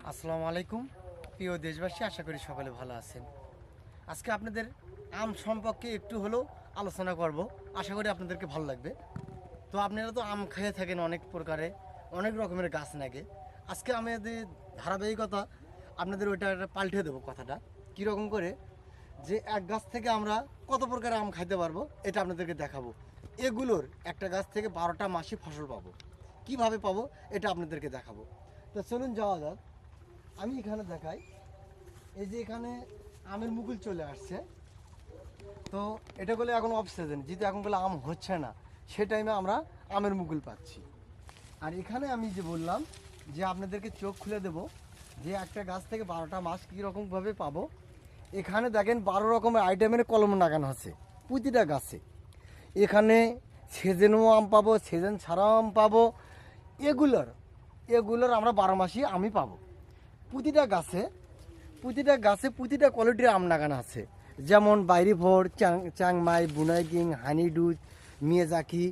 আসসালামু আলাইকুম প্রিয় দেশবাসী, আশা করি সকলে ভালো আছেন। আজকে আপনাদের আম সম্পর্কে একটু হলেও আলোচনা করব, আশা করি আপনাদেরকে ভালো লাগবে। তো আপনারা তো আম খেয়ে থাকেন অনেক প্রকারে, অনেক রকমের গাছ নাগে। আজকে আমাদের ধারাবাহিকতা আপনাদের ওইটা পাল্টে দেবো কথাটা, কীরকম করে যে এক গাছ থেকে আমরা কত প্রকার আম খাইতে পারবো এটা আপনাদেরকে দেখাবো। এগুলোর একটা গাছ থেকে 12টা মাসই ফসল পাবো, কিভাবে পাবো এটা আপনাদেরকে দেখাবো। তো চলুন যাওয়া যাক। আমি এখানে দেখাই, এই যে এখানে আমের মুকুল চলে আসছে। তো এটা বলে এখন অফ সিজন, যেহেতু এখন বলে আম হচ্ছে না, সে টাইমে আমরা আমের মুকুল পাচ্ছি। আর এখানে আমি যে বললাম যে আপনাদেরকে চোখ খুলে দেব যে একটা গাছ থেকে 12টা মাস কীরকমভাবে পাবো। এখানে দেখেন 12 রকমের আইটেমের কলম লাগানো আছে প্রতিটা গাছে। এখানে সিজনও আম পাবো, সিজন ছাড়াও আম পাবো। এগুলোর আমরা 12 মাসই আমি পাবো। প্রতিটা গাছে প্রতিটা কোয়ালিটির আম লাগানো আছে, যেমন বাইরি ভোর, চাংমাই, বুনাইকিং, হানিডুজ, মিয়াজাকি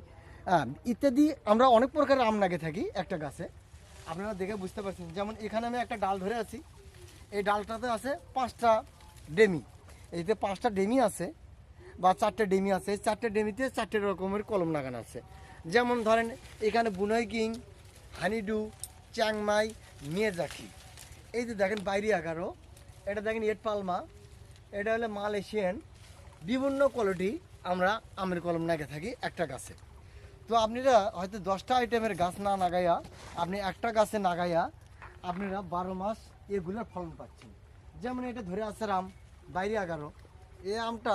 ইত্যাদি। আমরা অনেক প্রকারের আম লাগে থাকি একটা গাছে, আপনারা দেখে বুঝতে পারছেন। যেমন এখানে আমি একটা ডাল ধরে আছি, এই ডালটাতে আছে 5টা ডেমি। এইতে 5টা ডেমি আছে বা 4টে ডেমি আছে। এই 4টে ডেমিতে 4টে রকমের কলম লাগানো আছে। যেমন ধরেন এখানে বুনাইকিং, হানিডু, চ্যাংমাই, মিয়াজাকি। এই যে দেখেন বাইরে 11, এটা দেখেন এট পালমা, এটা হলো মালয়েশিয়ান। বিভিন্ন কোয়ালিটি আমরা আমের কলম নাগে থাকি একটা গাছে। তো আপনারা হয়তো 10টা আইটেমের গাছ না নাগাইয়া আপনি একটা গাছে নাগাইয়া আপনারা 12 মাস এগুলোর ফলন পাচ্ছেন। যেমন এটা ধরে আছে আম বাইরে 11, এই আমটা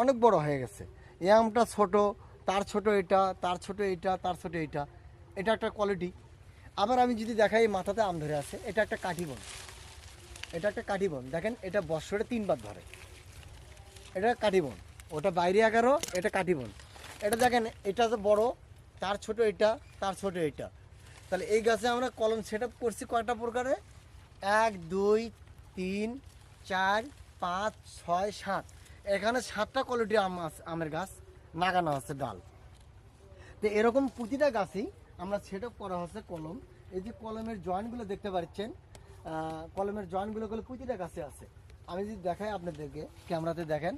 অনেক বড় হয়ে গেছে। এই আমটা ছোট, তার ছোট এটা, তার ছোট এটা, তার ছোট এটা। এটা একটা কোয়ালিটি। আবার আমি যদি দেখাই মাথাতে আম ধরে আছে, এটা একটা কাঠিবন। এটা একটা কাঠিবন, দেখেন এটা বৎসরে 3বার ধরে। এটা কাঠিবন, ওটা বাইরে 11, এটা কাঠিবন। এটা দেখেন এটা তো বড়, তার ছোট এটা, তার ছোট এটা। তাহলে এই গাছে আমরা কলম সেট আপ করছি কয়টা প্রকারে? 1 2 3 4 5 6 7। এখানে 7টা কোয়ালিটি আমের গাছ লাগানো আছে ডাল। তো এরকম প্রতিটা গাছেই আমরা সেট আপ করা হচ্ছে কলম। এই যে কলমের জয়েন্টগুলো দেখতে পাচ্ছেন, কলমের জয়েন্টগুলো প্রতিটা গাছে আছে। আমি যদি দেখাই আপনাদেরকে, ক্যামেরাতে দেখেন,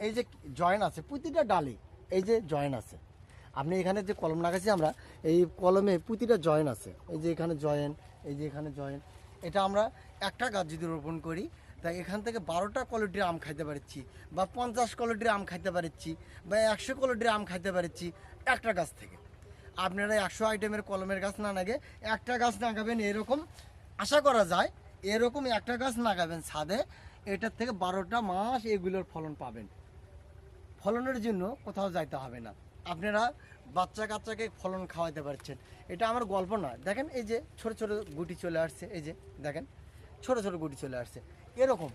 এই যে জয়েন্ট আছে প্রতিটা ডালে, এই যে জয়েন্ট আছে। আপনি এখানে যে কলম লাগাচ্ছি আমরা, এই কলমে প্রতিটা জয়েন্ট আছে। এই যে এখানে জয়েন্ট, এই যে এখানে জয়েন্ট। এটা আমরা একটা গাছ যদি রোপণ করি, তাই এখান থেকে 12টা কোয়ালিটির আম খাইতে পারছি, বা 50 কোয়ালিটির আম খাইতে পারছি, বা 100 কোয়ালিটির আম খাইতে পারছি একটা গাছ থেকে। আপনারা 100 আইটেমের কলমের গাছ না লাগে একটা গাছ লাগাবেন, এরকম আশা করা যায়। এরকম একটা গাছ লাগাবেন ছাদে, এটার থেকে 12টা মাস এগুলোর ফলন পাবেন। ফলনের জন্য কোথাও যাইতে হবে না, আপনারা বাচ্চা কাচ্চাকে ফলন খাওয়াইতে পারছেন। এটা আমার গল্প না। দেখেন এই যে ছোট ছোট গুটি চলে আসছে, এই যে দেখেন ছোট ছোট গুটি চলে আসছে এরকম।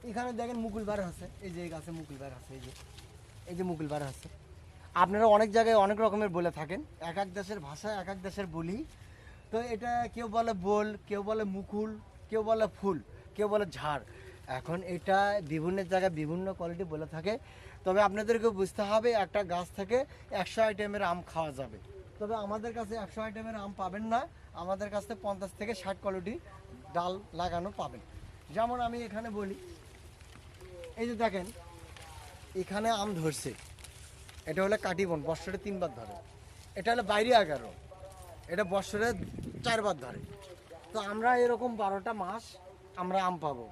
এখানে দেখেন মুকুল বার আছে, এই যে এই গাছে মুকুল বার আছে, এই যে মুকুল বার আছে। আপনারা অনেক জায়গায় অনেক রকমের বলে থাকেন, এক এক দেশের ভাষা, এক এক দেশের বলি। তো এটা কেউ বলে বোল, কেউ বলে মুকুল, কেউ বলে ফুল, কেউ বলে ঝাড়। এখন এটা বিভিন্ন জায়গায় বিভিন্ন কোয়ালিটি বলে থাকে। তবে আপনাদেরকে বুঝতে হবে একটা গাছ থেকে 100 আইটেমের আম খাওয়া যাবে। তবে আমাদের কাছে 100 আইটেমের আম পাবেন না, আমাদের কাছে 50 থেকে 60 কোয়ালিটি ডাল লাগানো পাবেন। যেমন আমি এখানে বলি, এই যে দেখেন এখানে আম ধরছে, এটা হলো কাটিবন, বৎসরে 3বার ধরে। এটা হলো বাইরে 11, এটা বৎসরে 4বার ধরে। তো আমরা এরকম 12টা মাস আমরা আম পাবো।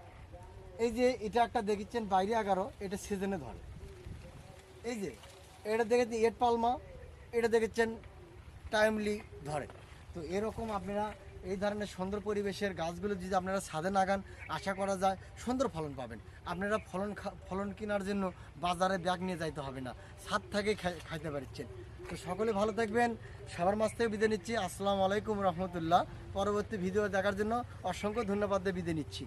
এই যে এটা একটা দেখেছেন বাইরে 11, এটা সিজনে ধরে। এই যে এটা দেখেছেন এট পালমা, এটা দেখেছেন টাইমলি ধরে। তো এরকম আপনারা এই ধরনের সুন্দর পরিবেশের গাছগুলো যদি আপনারা ছাদে লাগান, আশা করা যায় সুন্দর ফলন পাবেন। আপনারা ফলন কেনার জন্য বাজারে ব্যাগ নিয়ে যাইতে হবে না, ছাদ থেকে খাইতে পারছেন। তো সকলে ভালো থাকবেন, সবার মাছ থেকে বিদায় নিচ্ছি। আসসালামু আলাইকুম রহমতুল্লাহ। পরবর্তী ভিডিও দেখার জন্য অসংখ্য ধন্যবাদ দিয়ে বিদায় নিচ্ছি।